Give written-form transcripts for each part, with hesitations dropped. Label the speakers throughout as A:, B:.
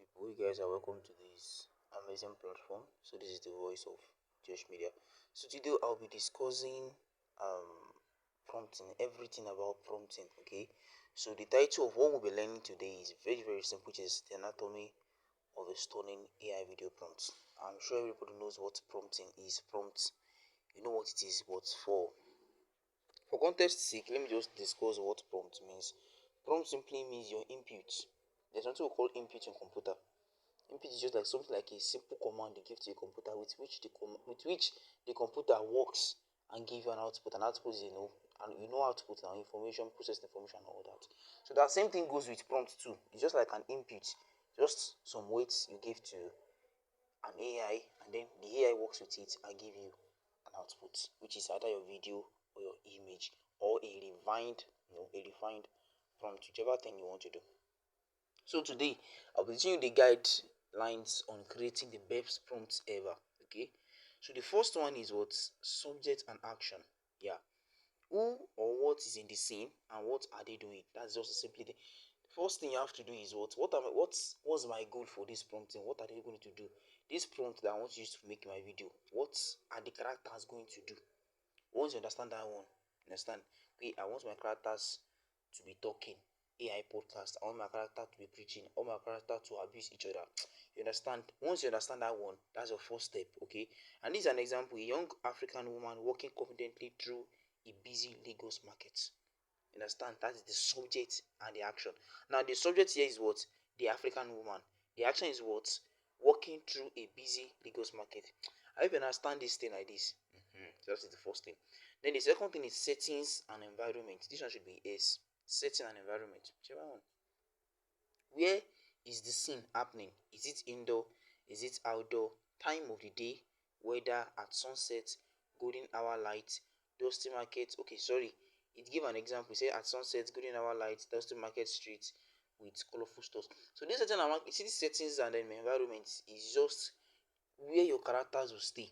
A: people, you guys are welcome to this amazing platform. So this is the voice of Josh Media. So today I'll be discussing prompting, everything about prompting. Okay. So the title of what we'll be learning today is very simple, which is the anatomy of a stunning AI video prompt. I'm sure everybody knows what prompting is. Prompt, you know what it is, but for context sake, let me just discuss what prompt means. Prompt simply means your input. There's something we call input in computer. Input is just like something like a simple command they give to a computer with which the computer works and give you an output. An output is and you know output now, information, processed information, and all that. So that same thing goes with prompt too. It's just like an input, just some weights you give to an AI, and then the AI works with it and give you an output, which is either your video or your image or a refined prompt, whichever thing you want to do. So today I'll be teaching you the guidelines on creating the best prompts ever. Okay. So the first one is what subject and action. Yeah. Who or what is in the scene and what are they doing? That's just simply the first thing you have to do is what's my goal for this prompting? What are they going to do? This prompt that I want to use to make my video. What are the characters going to do? Once you understand that one, understand? Okay, I want my characters to be talking. AI podcast. I want my character to be preaching. I want my character to abuse each other. You understand? Once you understand that one, that's your first step. Okay. And this is an example: a young African woman walking confidently through a busy Lagos market. You understand? That is the subject and the action. Now, the subject here is what? The African woman. The action is what? Walking through a busy Lagos market. I hope you understand this thing like this. So that's the first thing. Then the second thing is settings and environment. This one should be S. Setting and environment. Whichever one. Where is the scene happening? Is it indoor? Is it outdoor? Time of the day, weather at sunset, golden hour light, dusty market. Okay, sorry. It give an example. Say at sunset, golden hour light, dusty market street with colorful stores. So this setting and you see these settings and then environment is just where your characters will stay.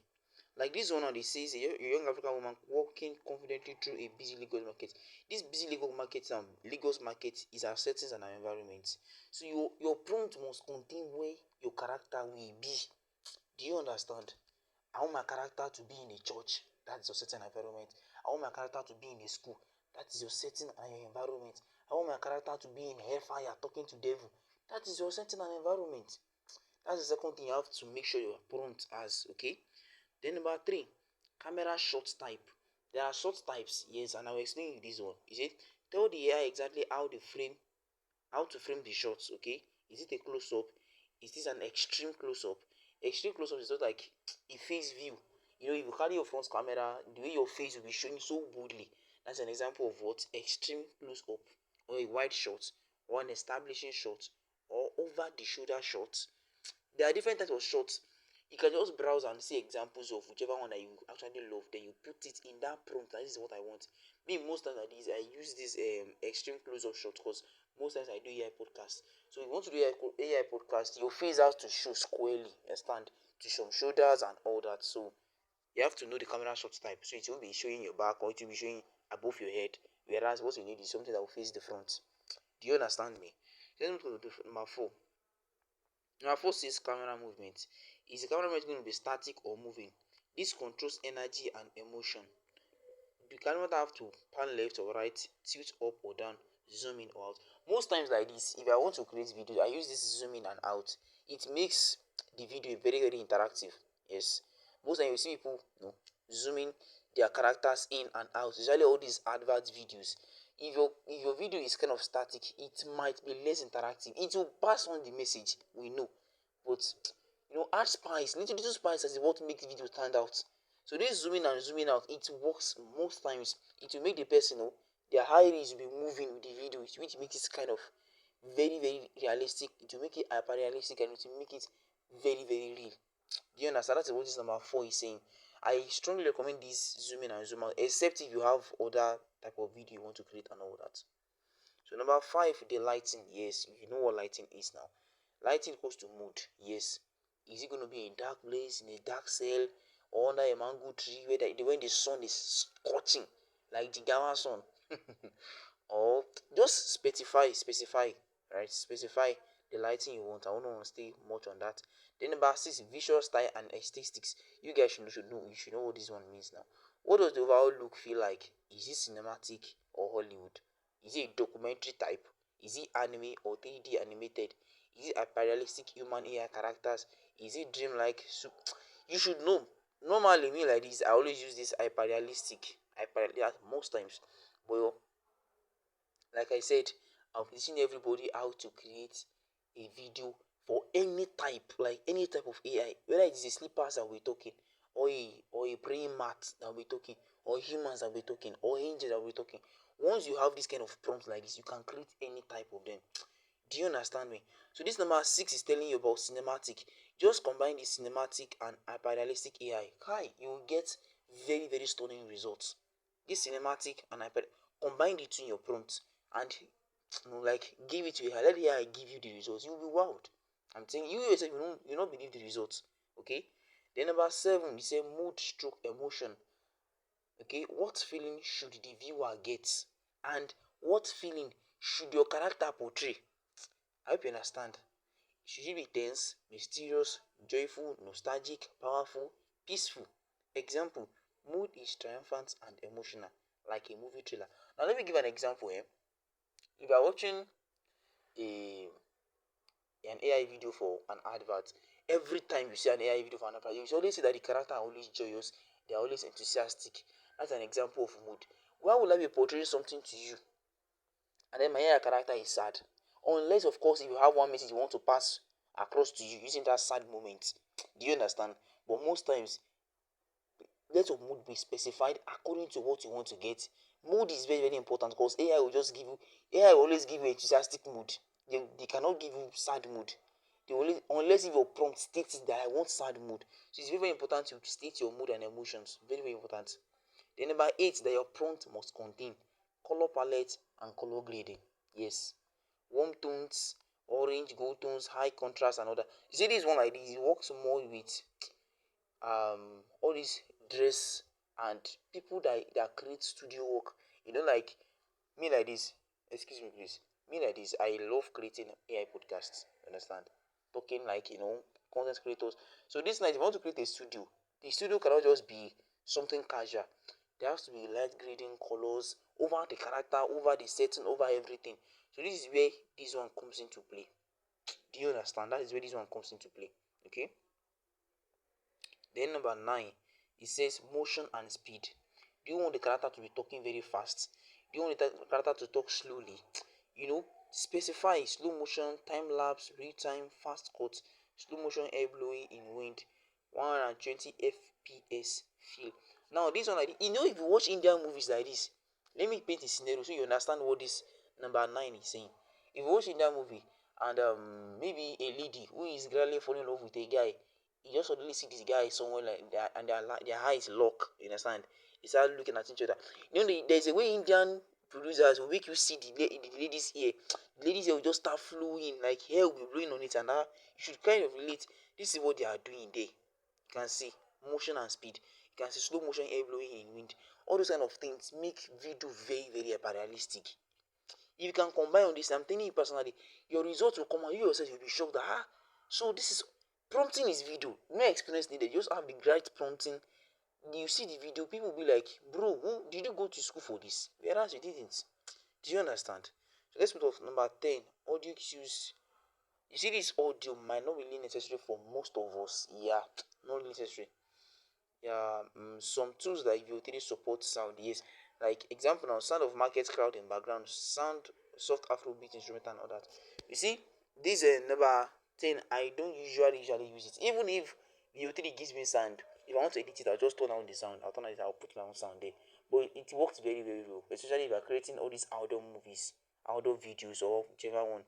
A: Like this one, they say a young African woman walking confidently through a busy Lagos market. This busy Lagos market is our settings and our environment. So your prompt must contain where your character will be. Do you understand? I want my character to be in a church. That's your setting environment. I want my character to be in a school. That is your setting and your environment. I want my character to be in hellfire talking to devil. That is your setting and environment. That's the second thing you have to make sure your prompt has. Okay. Then number three, camera shot type. There are shot types, yes, and I will explain you this one. Is it tell the AI exactly how to frame the shots, okay? Is it a close up? Is this an extreme close up? Extreme close up is not like a face view. You know, if you carry your front camera, the way your face will be showing so boldly. That's an example of what extreme close up, or a wide shot, or an establishing shot, or over the shoulder shot. There are different types of shots. You can just browse and see examples of whichever one that you actually love. Then you put it in that prompt. And this is what I want. Me, most times like this, I use this extreme close-up shot because most times I do AI podcast. So if you want to do AI podcast, your face has to show squarely, understand, to some shoulders and all that. So you have to know the camera shot type. So it will be showing your back or it will be showing above your head. Whereas what you need is something that will face the front. Do you understand me? Then we go to number four. Number four says camera movement. Is the camera movement going to be static or moving? This controls energy and emotion. The camera have to pan left or right, tilt up or down, zoom in or out. Most times like this, if I want to create videos, I use this zoom in and out. It makes the video very interactive. Yes. Most times you see people zooming their characters in and out. Usually all these advert videos. If your video is kind of static, it might be less interactive. It will pass on the message, we know. But add spice, little spice is what makes video stand out. So this zooming and zooming out, it works most times. It will make the person their iris will be moving with the video, which makes it kind of very realistic. It will make it hyper realistic and it will make it very real. Do you understand? That's what this number four is saying. I strongly recommend this zoom in and zoom out, except if you have other type of video you want to create and all that. So number five, the lighting. Yes, you know what lighting is now. Lighting equals to mood. Yes. Is it going to be in a dark place, in a dark cell, or under a mango tree when the sun is scorching, like the Gawa sun? Or just specify, right? Specify the lighting you want. I won't want to stay much on that. Then number 6, visual style and aesthetics. You guys should know what this one means now. What does the overall look feel like? Is it cinematic or Hollywood? Is it documentary type? Is it anime or 3D animated? Is it hyperrealistic human AI characters? Is it dreamlike? So you should know. Normally, me like this, I always use this hyperrealistic. Hyper most times, but like I said, I'm teaching everybody how to create a video for any type, like any type of AI, whether it is a slippers that we're talking, or a praying mat that we're talking, or humans that we're talking, or angels that we're talking. Once you have this kind of prompts like this, you can create any type of them. Do you understand me? So this number 6 is telling you about cinematic. Just combine the cinematic and hyperrealistic AI. Hi, you will get very, very stunning results. This cinematic and hyper combine the two in your prompt and like give it to AI. Let the AI give you the results. You'll be wowed. I'm saying you yourself you not believe the results. Okay. Then number 7 is a mood stroke emotion. Okay, what feeling should the viewer get? And what feeling should your character portray? I hope you understand. Should it be tense, mysterious, joyful, nostalgic, powerful, peaceful? Example, mood is triumphant and emotional, like a movie trailer. Now let me give an example. If you are watching a an AI video for an advert, every time you see an AI video for an advert, you should always see that the character are always joyous, they are always enthusiastic. That's an example of mood. Why would I be portraying something to you and then my AI character is sad? Unless, of course, if you have one message you want to pass across to you using that sad moment. Do you understand? But most times, let your mood be specified according to what you want to get. Mood is very, very important because AI will always give you enthusiastic mood. They cannot give you sad mood. They only, unless if your prompt states that I want sad mood. So it's very, very important to state your mood and emotions. Very, very important. Then number 8, that your prompt must contain color palette and color grading. Yes. Warm tones, orange, gold tones, high contrast, and other. You see this one like this, it works more with all these dress and people that create studio work. Like me like this. Excuse me, please. Me like this. I love creating AI podcasts. Understand? Talking like content creators. So this night, if you want to create a studio, the studio cannot just be something casual. There has to be light grading, colors over the character, over the setting, over everything. So this is where this one comes into play. Do you understand? That is where this one comes into play. Okay. Then number 9, it says motion and speed. Do you want the character to be talking very fast? Do you want the character to talk slowly? Specify slow motion, time lapse, real time, fast cut, slow motion, air blowing in wind, 120 fps feel. Now this one like this, if you watch Indian movies like this, let me paint a scenario so you understand what this number 9 is saying. If you watch Indian movie and maybe a lady who is gradually falling in love with a guy, you just suddenly see this guy somewhere like that and their eyes lock. You understand? They start looking at each other. There's a way Indian producers will make you see the lady's ear. The lady's ear will just start flowing, like hair will be blowing on it, and you should kind of relate. This is what they are doing there. You can see motion and speed. You can see slow motion, air blowing in wind. All those kind of things make video very, very realistic. If you can combine on this, I'm telling you personally, your results will come and you yourself will be shocked that so this is prompting is video. No experience needed. You just have the right prompting. You see the video, people will be like, bro, did you go to school for this? Whereas you didn't. Do you understand? So let's put off number 10. Audio cues. You see, this audio might not be really necessary for most of us. Yeah, not really necessary. Yeah, some tools like VO3 support sound. Yes, like example now, sound of market crowd in background, sound soft Afrobeat instrumental and all that. You see, this number 10, I don't usually use it. Even if VO3 gives me sound, if I want to edit it, I'll just turn down the sound. I'll put my own sound there. But it works very, very well, especially if you're creating all these outdoor movies, outdoor videos, or whichever one.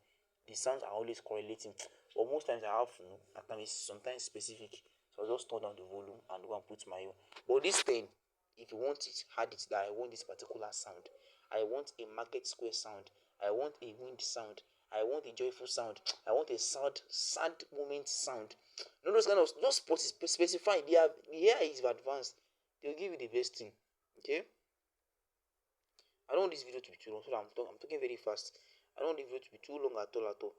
A: The sounds are always correlating. But most times I have, at times sometimes specific. So I'll just turn down the volume and go and put my own. But this thing, if you want it, add it that I want this particular sound. I want a market square sound. I want a wind sound. I want a joyful sound. I want a sad moment sound. Those kind of just specify. The AI is advanced. They'll give you the best thing. Okay. I don't want this video to be too long, so I'm talking very fast. I don't want the video to be too long at all.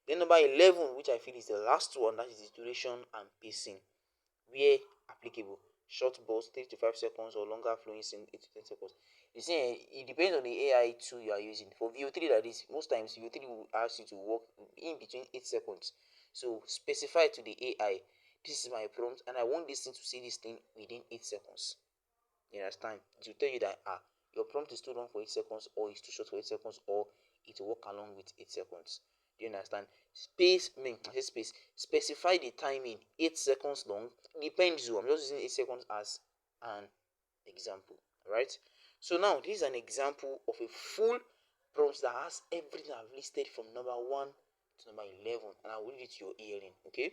A: Then number 11, which I feel is the last one, that is the duration and pacing. Where applicable, short bursts 3 to 5 seconds or longer flowing in 8 to 10 seconds. You see, it depends on the AI tool you are using. For VO3 like this, most times VO3 will ask you to work in between 8 seconds. So specify to the AI, this is my prompt and I want this thing to see this thing within 8 seconds. You understand? It will tell you that your prompt is too long for 8 seconds, or it's too short for 8 seconds, or it will work along with 8 seconds. Do you understand? Space. Specify the timing. 8 seconds long. Depends. I'm just using 8 seconds as an example. Right? So now this is an example of a full prompt that has everything I've listed from number 1 to number 11, and I will read it to your hearing. Okay?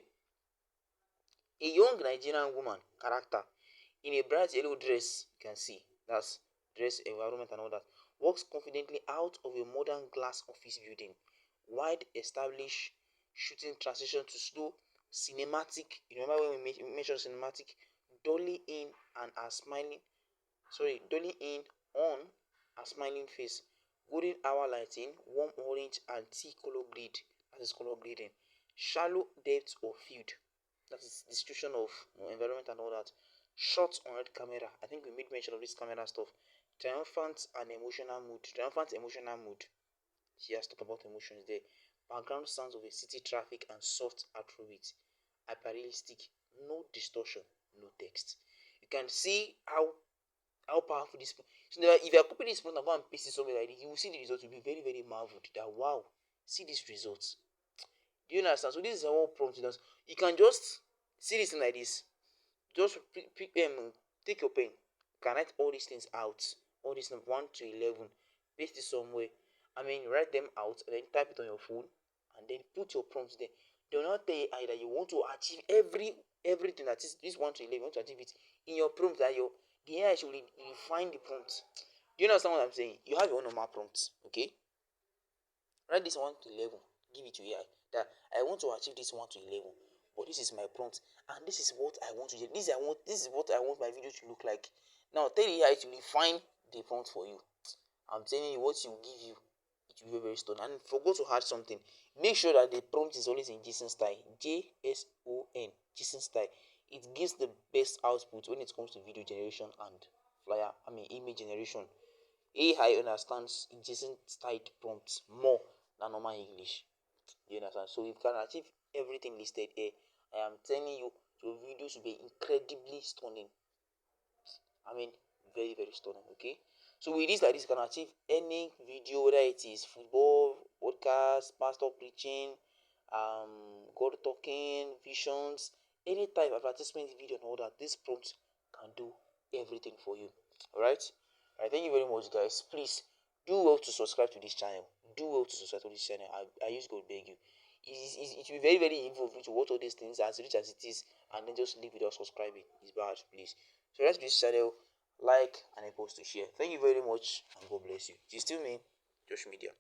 A: A young Nigerian woman character in a bright yellow dress, you can see that's dress environment and all that, walks confidently out of a modern glass office building. Wide established shooting transition to slow cinematic. You remember when we mentioned cinematic? Dolly in and a smiling, dolly in on a smiling face. Golden hour lighting, warm orange and tea color grid. That is color grading. Shallow depth of field. That is description of environment and all that. Shots on red camera. I think we made mention of this camera stuff. Triumphant and emotional mood. Triumphant emotional mood. She has talked about emotions there. Background sounds of a city traffic and soft afrobeat. Hyperrealistic. No distortion. No text. You can see how powerful this. So if you are copying this prompt and go and paste it somewhere like this, you will see the result. You'll be very, very marveled that wow, see these results. Do you understand? So this is how prompt does. You can just see this thing like this. Just take your pen. You can write all these things out. All these 1 to 11. Paste it somewhere. Write them out and then type it on your phone and then put your prompts there. Do not tell AI that you want to achieve everything that is this 1 to 11. You want to achieve it in your prompt that the AI should refine the prompt. Do you understand what I'm saying? You have your own normal prompts, okay? Write this 1 to 11. Give it to AI that I want to achieve this 1 to 11. But this is my prompt, and this is what I want to do. This is what I want my video to look like. Now tell the AI to refine the prompt for you. I'm telling you, what you give you, it will be very, very stunning. And forgot to add something. Make sure that the prompt is always in JSON style. JSON, JSON style. It gives the best output when it comes to video generation and image generation. AI understands JSON styled prompts more than normal English. You understand? So if you can achieve everything listed here, I am telling you, your videos will be incredibly stunning. Very, very stunning. Okay. So with this, like this, you can achieve any video, whether it is football, podcast, pastor preaching, God talking, visions, any type of advertisement video and all that. This prompt can do everything for you. Alright? Alright, thank you very much, guys. Please do well to subscribe to this channel. Do well to subscribe to this channel. I use God beg you. It will be very, very evil for you to watch all these things as rich as it is and then just leave without subscribing. It's bad, please. So let's do this channel, like and a post to share. Thank you very much and God bless you. It is still me, Josh Media.